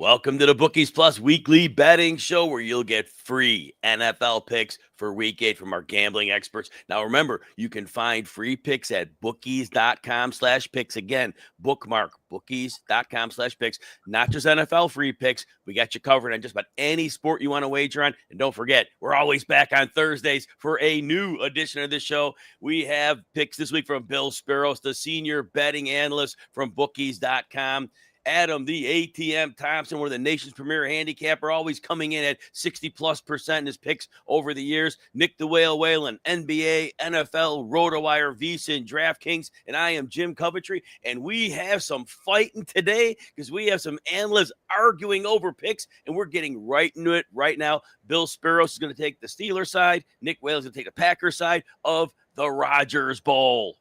Welcome to the Bookies Plus weekly betting show where you'll get free NFL picks for week 8 from our gambling experts. Now, remember, you can find free picks at bookies.com/picks. Again, bookmark bookies.com/picks. Not just NFL free picks. We got you covered on just about any sport you want to wager on. And don't forget, we're always back on Thursdays for a new edition of the show. We have picks this week from Bill Speros, the senior betting analyst from bookies.com. Adam, the ATM Thompson, one of the nation's premier handicapper, always coming in at 60+% in his picks over the years. Nick the Whalen, NBA, NFL, RotoWire, VSiN, DraftKings, and I am Jim Coventry. And we have some fighting today because we have some analysts arguing over picks, and we're getting right into it right now. Bill Speros is going to take the Steelers side. Nick Whalen is going to take the Packers side of the Rogers Bowl.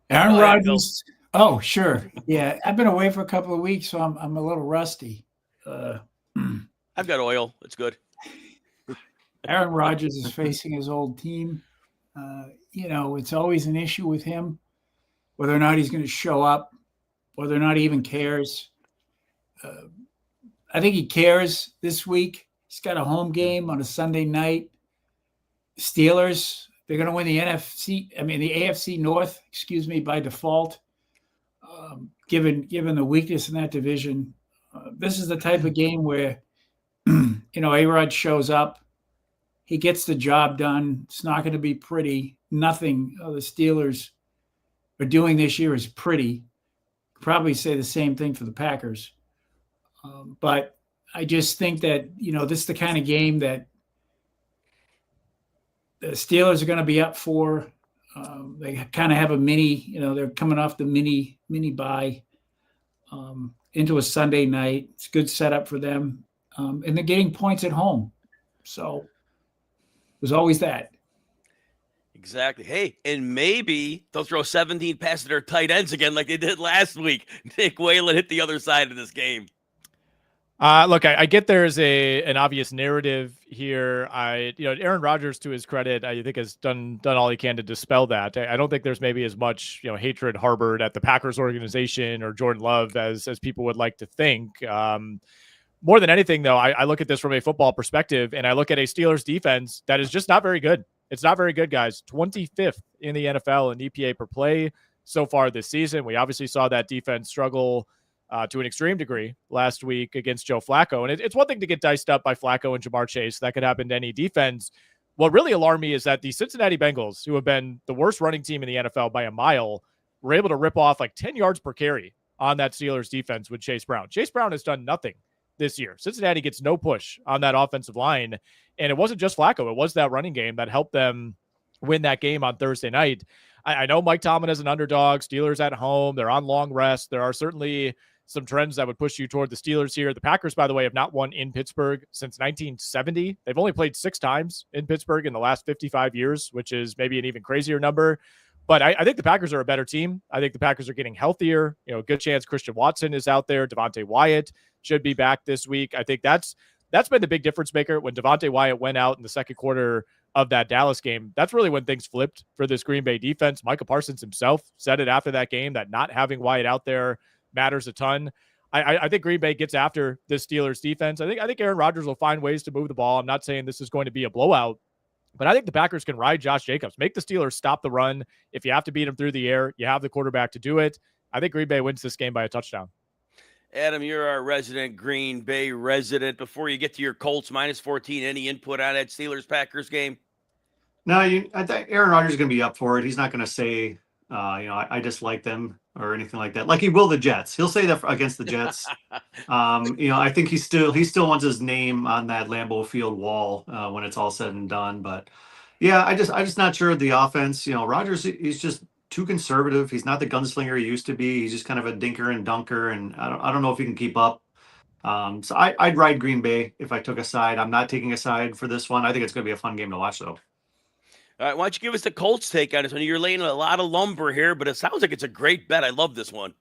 Aaron Rodgers. Oh, sure. Yeah, I've been away for a couple of weeks, so I'm a little rusty. I've got oil. It's good. Aaron Rodgers is facing his old team. It's always an issue with him, whether or not he's going to show up, whether or not he even cares. I think he cares this week. He's got a home game on a Sunday night. Steelers. They're going to win the AFC North, by default, given the weakness in that division. This is the type of game where, A-Rod shows up. He gets the job done. It's not going to be pretty. Nothing the Steelers are doing this year is pretty. Probably say the same thing for the Packers. But I just think that, this is the kind of game that the Steelers are going to be up for. They kind of have a mini, they're coming off the mini bye into a Sunday night. It's a good setup for them. And they're getting points at home. So there's always that. Exactly. Hey, and maybe they'll throw 17 passes to their tight ends again like they did last week. Nick Whalen hit the other side of this game. Look, I get there's an obvious narrative here. Aaron Rodgers, to his credit, I think has done all he can to dispel that. I don't think there's maybe as much hatred harbored at the Packers organization or Jordan Love as people would like to think. More than anything, though, I look at this from a football perspective, and I look at a Steelers defense that is just not very good. It's not very good, guys. 25th in the NFL in EPA per play so far this season. We obviously saw that defense struggle to an extreme degree last week against Joe Flacco. And it's one thing to get diced up by Flacco and Jamar Chase. That could happen to any defense. What really alarmed me is that the Cincinnati Bengals, who have been the worst running team in the NFL by a mile, were able to rip off like 10 yards per carry on that Steelers defense with Chase Brown. Chase Brown has done nothing this year. Cincinnati gets no push on that offensive line. And it wasn't just Flacco. It was that running game that helped them win that game on Thursday night. I know Mike Tomlin is an underdog. Steelers at home. They're on long rest. There are certainly some trends that would push you toward the Steelers here. The Packers, by the way, have not won in Pittsburgh since 1970. They've only played 6 times in Pittsburgh in the last 55 years, which is maybe an even crazier number. But I think the Packers are a better team. I think the Packers are getting healthier. Good chance Christian Watson is out there. Devontae Wyatt should be back this week. I think that's been the big difference maker. When Devontae Wyatt went out in the second quarter of that Dallas game, that's really when things flipped for this Green Bay defense. Micah Parsons himself said it after that game that not having Wyatt out there matters a ton. I think Green Bay gets after this Steelers defense. I think Aaron Rodgers will find ways to move the ball. I'm not saying this is going to be a blowout, but I think the Packers can ride Josh Jacobs, make the Steelers stop the run. If you have to beat him through the air, you have the quarterback to do it. I think Green Bay wins this game by a touchdown. Adam, you're our resident Green Bay resident. Before you get to your Colts -14, any input on that Steelers-Packers game? No, I think Aaron Rodgers is going to be up for it. He's not going to say, I dislike them or anything like that. Like he will the Jets. He'll say that against the Jets. I think he still wants his name on that Lambeau Field wall when it's all said and done. But yeah, I just not sure of the offense. Rodgers, he's just too conservative. He's not the gunslinger he used to be. He's just kind of a dinker and dunker, and I don't know if he can keep up. So I'd ride Green Bay if I took a side. I'm not taking a side for this one. I think it's going to be a fun game to watch, though. All right, why don't you give us the Colts take on this one? You're laying a lot of lumber here, but it sounds like it's a great bet. I love this one.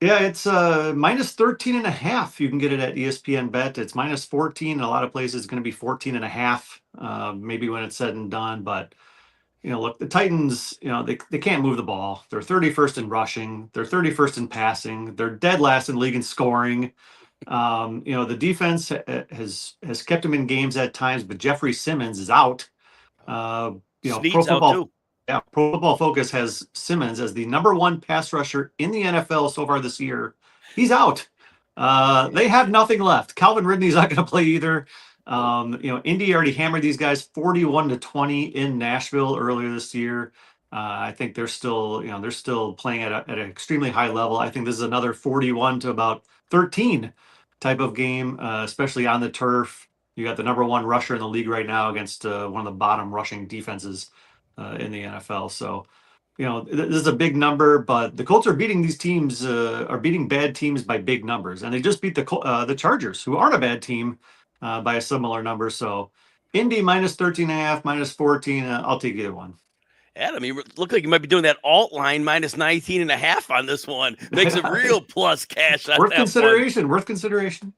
Yeah, it's -13.5. You can get it at ESPN Bet. It's -14 in a lot of places. It's going to be 14.5, maybe when it's said and done. But look, the Titans, they can't move the ball. They're 31st in rushing. They're 31st in passing. They're dead last in league in scoring. The defense has kept them in games at times, but Jeffrey Simmons is out. Snead's out too. Yeah, Pro Football Focus has Simmons as the #1 pass rusher in the NFL so far this year. He's out. They have nothing left. Calvin Ridley's not going to play either. Indy already hammered these guys 41-20 in Nashville earlier this year. I think they're still playing at an extremely high level. I think this is another 41 to about 13 type of game, especially on the turf. You got the #1 rusher in the league right now against one of the bottom rushing defenses in the NFL. So, this is a big number, but the Colts are beating these teams, are beating bad teams by big numbers, and they just beat the Chargers, who aren't a bad team, by a similar number. So, Indy -13.5, -14. I'll take either one. Adam, you look like you might be doing that alt line -19.5 on this one. Makes it real plus cash. Worth consideration.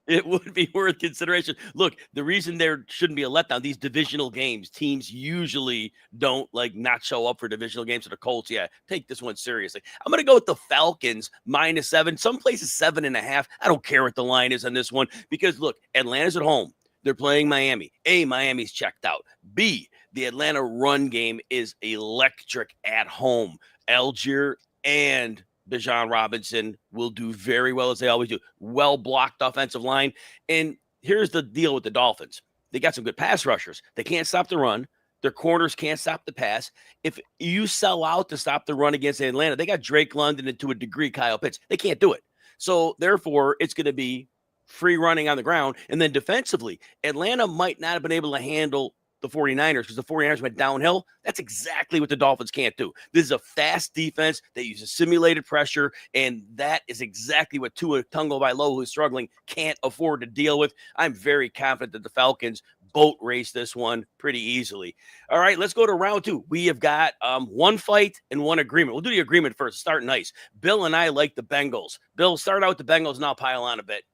It would be worth consideration. Look, the reason there shouldn't be a letdown, these divisional games, teams usually don't not show up for divisional games. For the Colts, take this one seriously. I'm going to go with the Falcons -7. Some places 7.5. I don't care what the line is on this one because, look, Atlanta's at home. They're playing Miami. A, Miami's checked out. B, the Atlanta run game is electric at home. Algier and Bijan Robinson will do very well, as they always do. Well-blocked offensive line. And here's the deal with the Dolphins. They got some good pass rushers. They can't stop the run. Their corners can't stop the pass. If you sell out to stop the run against Atlanta, they got Drake London and to a degree Kyle Pitts. They can't do it. So, therefore, it's going to be free running on the ground. And then defensively, Atlanta might not have been able to handle the 49ers because the 49ers went downhill. That's exactly what the Dolphins can't do. This is a fast defense that uses simulated pressure, and that is exactly what Tua Tagovailoa, who's struggling, can't afford to deal with. I'm very confident that the Falcons boat race this one pretty easily. All right, let's go to round 2. We have got one fight and one agreement. We'll do the agreement first. Start nice. Bill and I like the Bengals. Bill, start out with the Bengals, and I'll pile on a bit.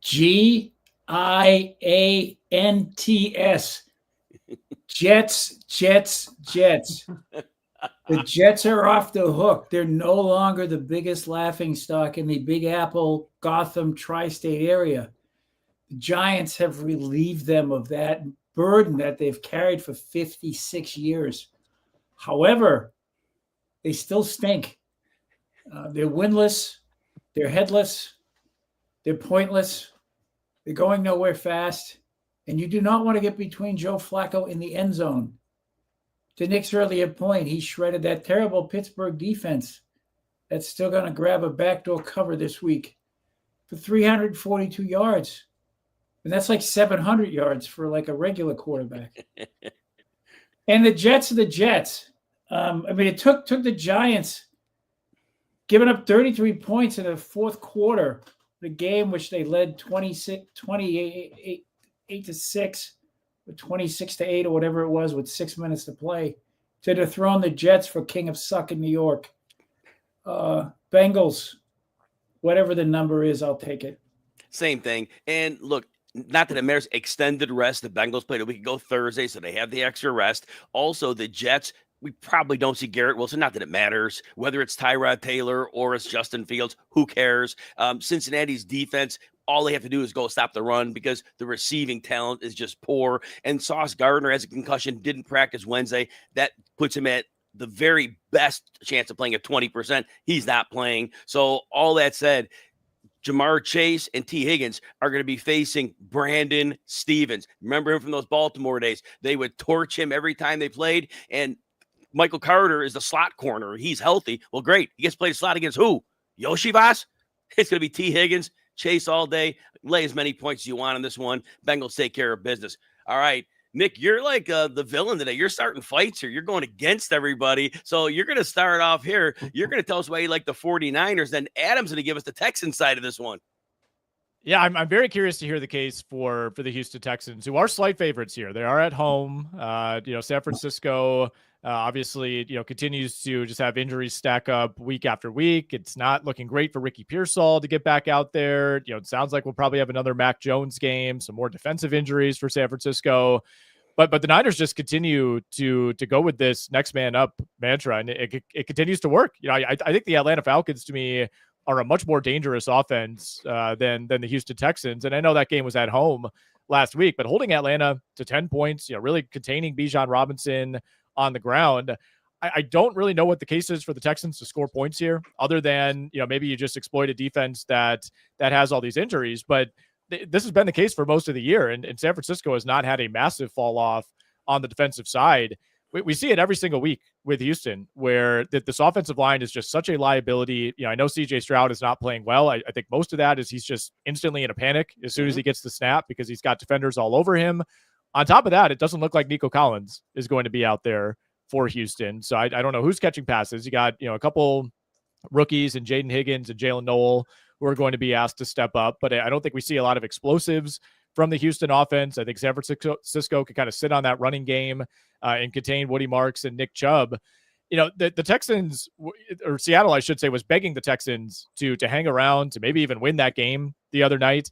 GIANTS. Jets. The Jets are off the hook. They're no longer the biggest laughingstock in the Big Apple, Gotham, tri-state area. The Giants have relieved them of that burden that they've carried for 56 years. However, they still stink. They're winless. They're headless. They're pointless. They're going nowhere fast. And you do not want to get between Joe Flacco in the end zone. To Nick's earlier point, he shredded that terrible Pittsburgh defense that's still going to grab a backdoor cover this week for 342 yards. And that's like 700 yards for like a regular quarterback. And the Jets are the Jets. It took the Giants giving up 33 points in the fourth quarter, the game which they led 28-6 or 26-8 or whatever it was with 6 minutes to play, to dethrone the Jets for King of Suck in New York. Bengals, whatever the number is, I'll take it. Same thing. And look, not that it matters, extended rest. The Bengals played a week ago Thursday, so they have the extra rest. Also, the Jets, we probably don't see Garrett Wilson. Not that it matters whether it's Tyrod Taylor or it's Justin Fields. Who cares? Cincinnati's defense, all they have to do is go stop the run because the receiving talent is just poor. And Sauce Gardner has a concussion, didn't practice Wednesday. That puts him at the very best chance of playing at 20%. He's not playing. So all that said, Jamar Chase and T. Higgins are going to be facing Brandon Stevens. Remember him from those Baltimore days? They would torch him every time they played. And Michael Carter is the slot corner. He's healthy. Well, great. He gets played slot against who? Yoshivas? It's going to be T. Higgins, Chase all day. Lay as many points as you want on this one. Bengals take care of business. All right. Nick, you're like the villain today. You're starting fights here. You're going against everybody. So you're going to start off here. You're going to tell us why you like the 49ers. Then Adam's going to give us the Texans side of this one. Yeah, I'm very curious to hear the case for the Houston Texans, who are slight favorites here. They are at home. San Francisco obviously, continues to just have injuries stack up week after week. It's not looking great for Ricky Pearsall to get back out there. It sounds like we'll probably have another Mac Jones game, some more defensive injuries for San Francisco. But the Niners just continue to go with this next man up mantra, and it continues to work. I think the Atlanta Falcons, to me, are a much more dangerous offense than the Houston Texans. And I know that game was at home last week, but holding Atlanta to 10 points, really containing Bijan Robinson on the ground. I don't really know what the case is for the Texans to score points here, other than, maybe you just exploit a defense that has all these injuries. But this has been the case for most of the year, and San Francisco has not had a massive fall off on the defensive side. We see it every single week with Houston, where this offensive line is just such a liability. I know CJ Stroud is not playing well. I think most of that is he's just instantly in a panic as soon as he gets the snap because he's got defenders all over him. On top of that, it doesn't look like Nico Collins is going to be out there for Houston. So I don't know who's catching passes. You got, a couple rookies and Jaden Higgins and Jalen Noel who are going to be asked to step up, but I don't think we see a lot of explosives from the Houston offense. I think San Francisco can kind of sit on that running game and contain Woody Marks and Nick Chubb. The Texans, or Seattle, I should say, was begging the Texans to hang around, to maybe even win that game the other night.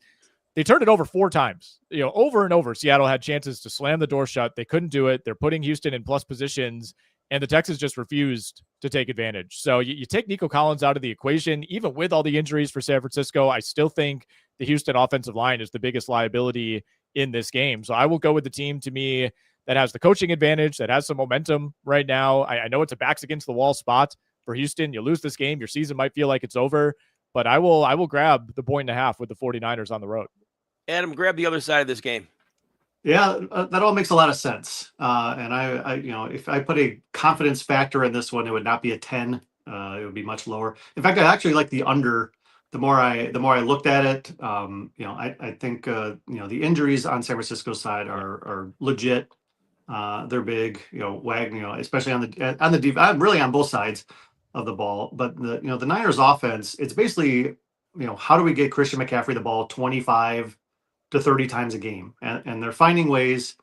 They turned it over 4 times. Over and over, Seattle had chances to slam the door shut. They couldn't do it. They're putting Houston in plus positions, and the Texans just refused to take advantage. So you take Nico Collins out of the equation, even with all the injuries for San Francisco, I still think the Houston offensive line is the biggest liability in this game. So I will go with the team, to me, that has the coaching advantage, that has some momentum right now. I know it's a backs against the wall spot for Houston. You lose this game, your season might feel like it's over, but I will grab the 1.5 with the 49ers on the road. Adam, grab the other side of this game. Yeah, that all makes a lot of sense. And I if I put a confidence factor in this one, it would not be a 10. It would be much lower. In fact, I actually like the under. The more I looked at it, I think the injuries on San Francisco's side are legit. They're big. Especially on the really on both sides of the ball. But the Niners offense, it's basically how do we get Christian McCaffrey the ball 25 to 30 times a game, and they're finding ways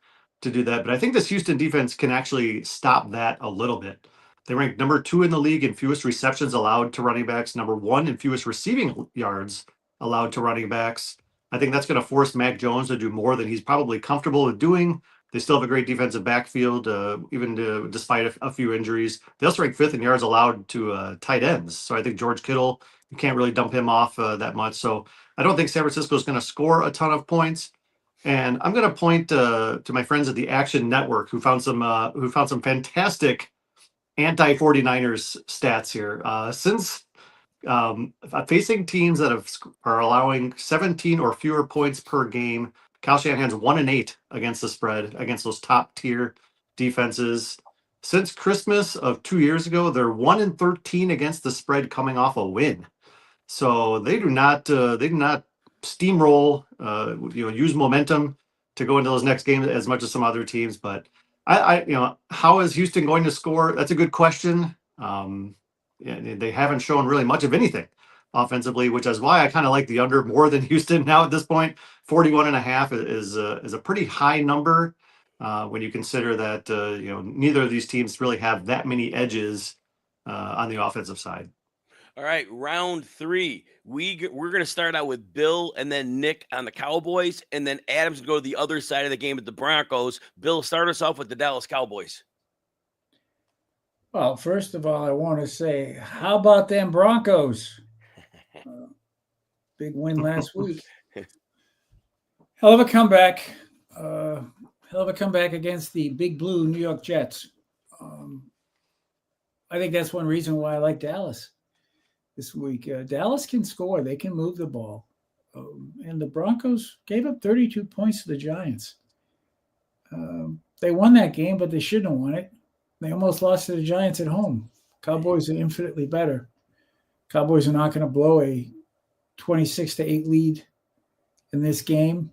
to do that. But I think this Houston defense can actually stop that a little bit. They rank number 2 in the league in fewest receptions allowed to running backs, number 1 in fewest receiving yards allowed to running backs. I think that's going to force Mac Jones to do more than he's probably comfortable with doing. They still have a great defensive backfield, despite a few injuries. They also rank 5th in yards allowed to tight ends. So I think George Kittle, you can't really dump him off that much. So I don't think San Francisco is going to score a ton of points. And I'm going to point to my friends at the Action Network who found some fantastic anti-49ers stats here. Since facing teams that are allowing 17 or fewer points per game, Kyle Shanahan's 1-8 against the spread against those top tier defenses. Since Christmas of 2 years ago, they're 1-13 against the spread coming off a win. So they do not steamroll, use momentum to go into those next games as much as some other teams. But how is Houston going to score? That's a good question. They haven't shown really much of anything offensively, which is why I kind of like the under more than Houston now at this point. 41.5 is a pretty high number when you consider that neither of these teams really have that many edges on the offensive side. All right, round 3. We're going to start out with Bill and then Nick on the Cowboys, and then Adam's going to go to the other side of the game with the Broncos. Bill, start us off with the Dallas Cowboys. Well, first of all, I want to say, how about them Broncos? Big win last week. Hell of a comeback. Hell of a comeback against the Big Blue New York Jets. I think that's one reason why I like Dallas this week. Dallas can score. They can move the ball. And the Broncos gave up 32 points to the Giants. They won that game, but they shouldn't have won it. They almost lost to the Giants at home. Cowboys are infinitely better. Cowboys are not going to blow a 26-8 lead in this game.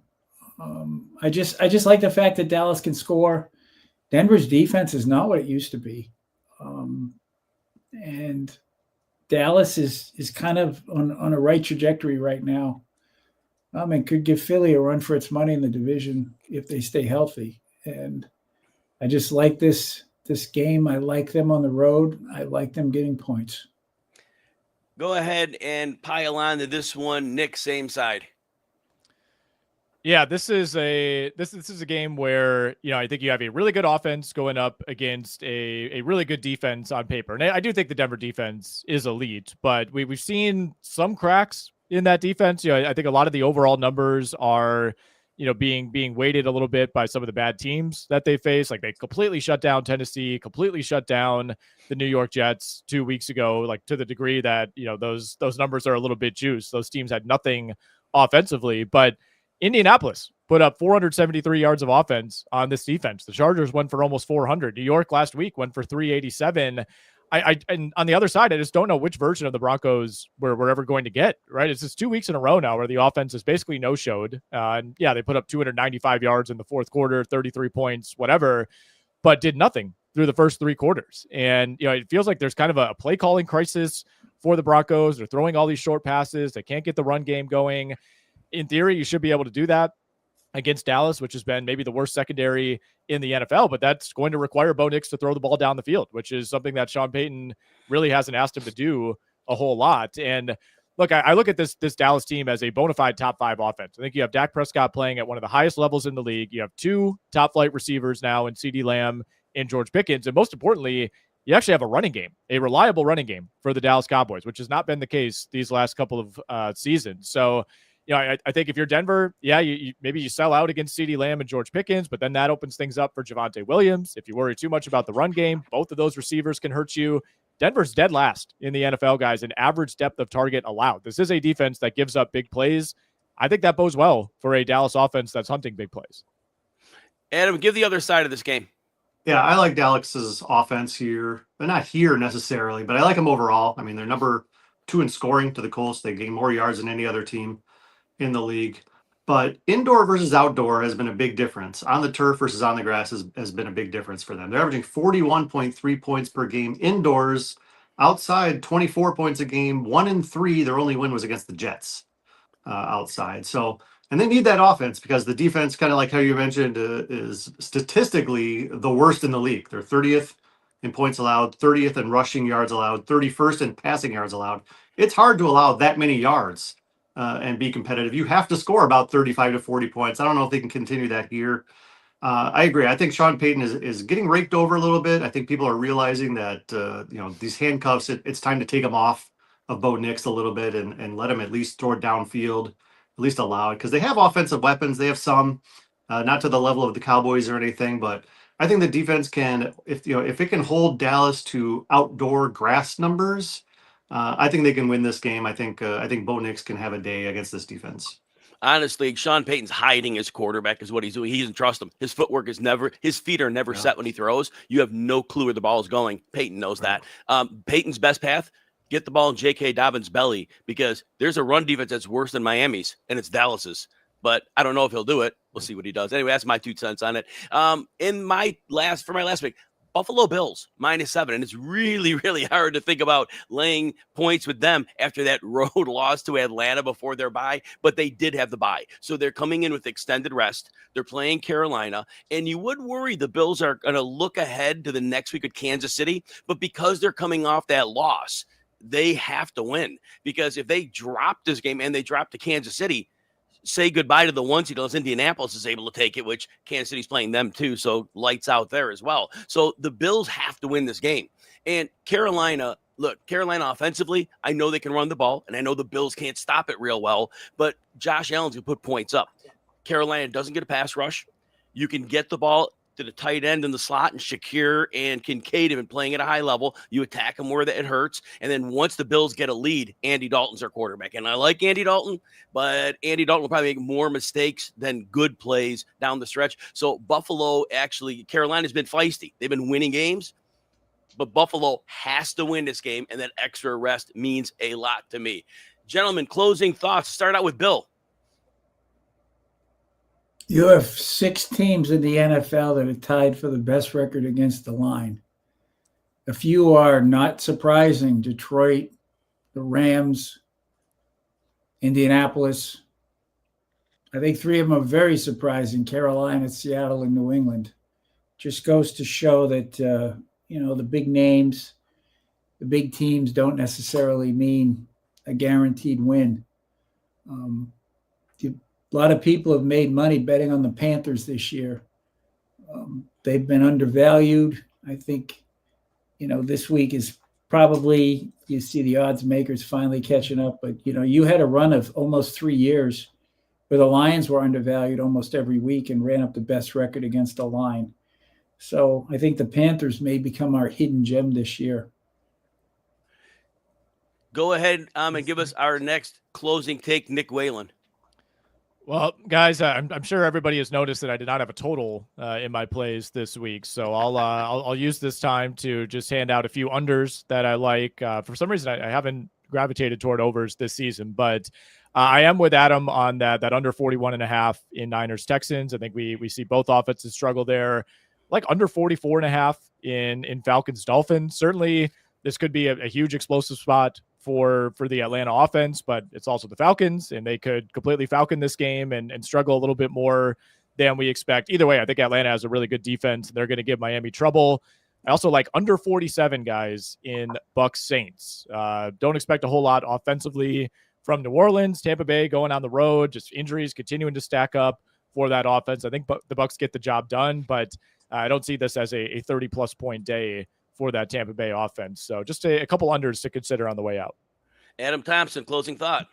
I just like the fact that Dallas can score. Denver's defense is not what it used to be. And Dallas is kind of on a right trajectory right now. Could give Philly a run for its money in the division if they stay healthy. And I just like this game. I like them on the road. I like them getting points. Go ahead and pile on to this one. Nick, same side. Yeah, this is a game where, I think you have a really good offense going up against a really good defense on paper. And I do think the Denver defense is elite, but we've seen some cracks in that defense. I think a lot of the overall numbers are, being weighted a little bit by some of the bad teams that they face. Like they completely shut down Tennessee, completely shut down the New York Jets 2 weeks ago, like to the degree that, those numbers are a little bit juiced. Those teams had nothing offensively, but Indianapolis put up 473 yards of offense on this defense. The Chargers went for almost 400. New York last week went for 387. And on the other side, I just don't know which version of the Broncos we're ever going to get, right? It's just 2 weeks in a row now where the offense is basically no-showed. And yeah, they put up 295 yards in the fourth quarter, 33 points, whatever, but did nothing through the first 3 quarters. And, it feels like there's kind of a play calling crisis for the Broncos. They're throwing all these short passes. They can't get the run game going. In theory, you should be able to do that against Dallas, which has been maybe the worst secondary in the NFL, but that's going to require Bo Nix to throw the ball down the field, which is something that Sean Payton really hasn't asked him to do a whole lot. And look, I look at this Dallas team as a bona fide top 5 offense. I think you have Dak Prescott playing at one of the highest levels in the league. You have 2 top flight receivers now in CeeDee Lamb and George Pickens. And most importantly, you actually have a running game, a reliable running game for the Dallas Cowboys, which has not been the case these last couple of seasons. So, I think if you're Denver, yeah, maybe you sell out against CeeDee Lamb and George Pickens, but then that opens things up for Javonte Williams. If you worry too much about the run game, both of those receivers can hurt you. Denver's dead last in the NFL, guys, in average depth of target allowed. This is a defense that gives up big plays. I think that bodes well for a Dallas offense that's hunting big plays. Adam, give the other side of this game. Yeah, I like Dallas's offense here. They're not here necessarily, but I like them overall. I mean, they're number 2 in scoring to the Colts. They gain more yards than any other team in the league. But indoor versus outdoor has been a big difference. On the turf versus on the grass has been a big difference for them. They're averaging 41.3 points per game indoors. Outside, 24 points a game. 1-3. Their only win was against the Jets outside. So, and they need that offense because the defense, kind of like how you mentioned, is statistically the worst in the league. They're 30th in points allowed, 30th in rushing yards allowed, 31st in passing yards allowed. It's hard to allow that many yards and be competitive. You have to score about 35 to 40 points. I don't know if they can continue that here. I agree. I think Sean Payton is getting raked over a little bit. I think people are realizing that these handcuffs, it's time to take them off of Bo Nix a little bit and let him at least throw it downfield, at least allow it, because they have offensive weapons. They have some, not to the level of the Cowboys or anything, but I think the defense can, if it can hold Dallas to outdoor grass numbers, I think they can win this game. I think Bo Nix can have a day against this defense. Honestly, Sean Payton's hiding his quarterback is what he's doing. He doesn't trust him. His footwork is his feet are never set when he throws. You have no clue where the ball is going. Payton knows that. Payton's best path, get the ball in J.K. Dobbins' belly, because there's a run defense that's worse than Miami's, and it's Dallas's. But I don't know if he'll do it. We'll see what he does. Anyway, that's my 2 cents on it. For my last pick, Buffalo Bills -7, and it's really, really hard to think about laying points with them after that road loss to Atlanta before their bye, but they did have the bye. So they're coming in with extended rest. They're playing Carolina, and you would worry the Bills are going to look ahead to the next week with Kansas City, but because they're coming off that loss, they have to win, because if they drop this game and they drop to Kansas City, say goodbye to the 1 seed unless Indianapolis is able to take it, which Kansas City's playing them too, so lights out there as well. So the Bills have to win this game. And Carolina offensively, I know they can run the ball, and I know the Bills can't stop it real well, but Josh Allen's going to put points up. Carolina doesn't get a pass rush. You can get the ball to the tight end in the slot, and Shakir and Kincaid have been playing at a high level. You attack them where it hurts. And then once the Bills get a lead, Andy Dalton's our quarterback. And I like Andy Dalton, but Andy Dalton will probably make more mistakes than good plays down the stretch. So Carolina's been feisty. They've been winning games, but Buffalo has to win this game, and that extra rest means a lot to me. Gentlemen, closing thoughts. Start out with Bill. You have 6 teams in the NFL that are tied for the best record against the line. A few are not surprising: Detroit, the Rams, Indianapolis. I think 3 of them are very surprising: Carolina, Seattle, and New England. Just goes to show that, the big names, the big teams don't necessarily mean a guaranteed win. A lot of people have made money betting on the Panthers this year. They've been undervalued. I think, this week is probably, you see the odds makers finally catching up. But, you had a run of almost 3 years where the Lions were undervalued almost every week and ran up the best record against the line. So I think the Panthers may become our hidden gem this year. Go ahead and give us our next closing take, Nick Whalen. Well, guys, I'm sure everybody has noticed that I did not have a total in my plays this week, so I'll use this time to just hand out a few unders that I like. For some reason, I haven't gravitated toward overs this season, but I am with Adam on that under 41.5 in Niners Texans. I think we see both offenses struggle there. Like under 44.5 in Falcons Dolphins. Certainly, this could be a huge explosive spot for the Atlanta offense, but it's also the Falcons, and they could completely falcon this game and struggle a little bit more than we expect. Either way, I think Atlanta has a really good defense, and they're going to give Miami trouble. I also like under 47, guys, in Bucs Saints. Don't expect a whole lot offensively from New Orleans. Tampa Bay going on the road, just injuries continuing to stack up for that offense. I think the Bucs get the job done, but I don't see this as a 30-plus point day for that Tampa Bay offense. So just a couple unders to consider on the way out. Adam Thompson, closing thought.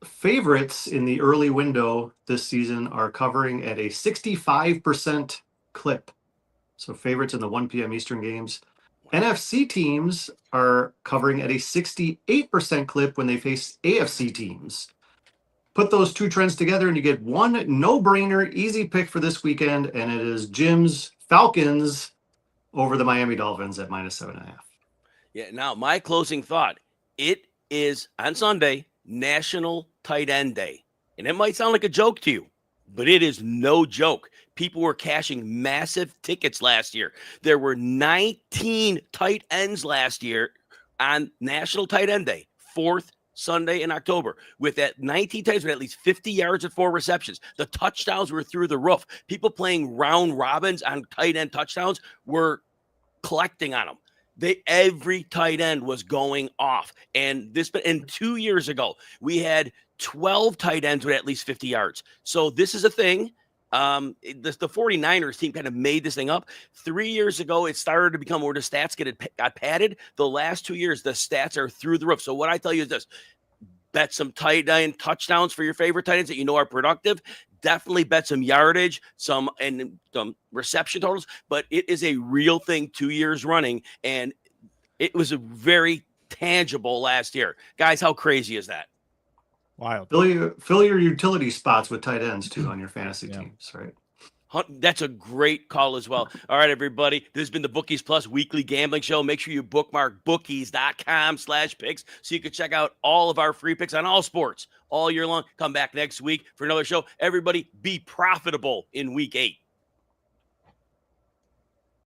Favorites in the early window this season are covering at a 65% clip. So favorites in the 1 p.m. Eastern games. NFC teams are covering at a 68% clip when they face AFC teams. Put those two trends together and you get one no-brainer, easy pick for this weekend, and it is Jim's Falcons over the Miami Dolphins at -7.5. Yeah, now my closing thought. It is on Sunday, National Tight End Day. And it might sound like a joke to you, but it is no joke. People were cashing massive tickets last year. There were 19 tight ends last year on National Tight End Day, 4th Sunday in October, with that 19 tight ends with at least 50 yards and 4 receptions. The touchdowns were through the roof. People playing round robins on tight end touchdowns were collecting on them. Every tight end was going off. And 2 years ago, we had 12 tight ends with at least 50 yards. So this is a thing. The 49ers team kind of made this thing up. 3 years ago, it started to become where the stats got padded. The last 2 years, the stats are through the roof. So what I tell you is this: bet some tight end touchdowns for your favorite tight ends that you know are productive. Definitely bet some yardage, some reception totals. But it is a real thing 2 years running, and it was a very tangible last year. Guys, how crazy is that? Wild. Fill your utility spots with tight ends too on your fantasy teams, right? That's a great call as well. All right, everybody. This has been the Bookies Plus weekly gambling show. Make sure you bookmark bookies.com/picks so you can check out all of our free picks on all sports all year long. Come back next week for another show. Everybody be profitable in week 8.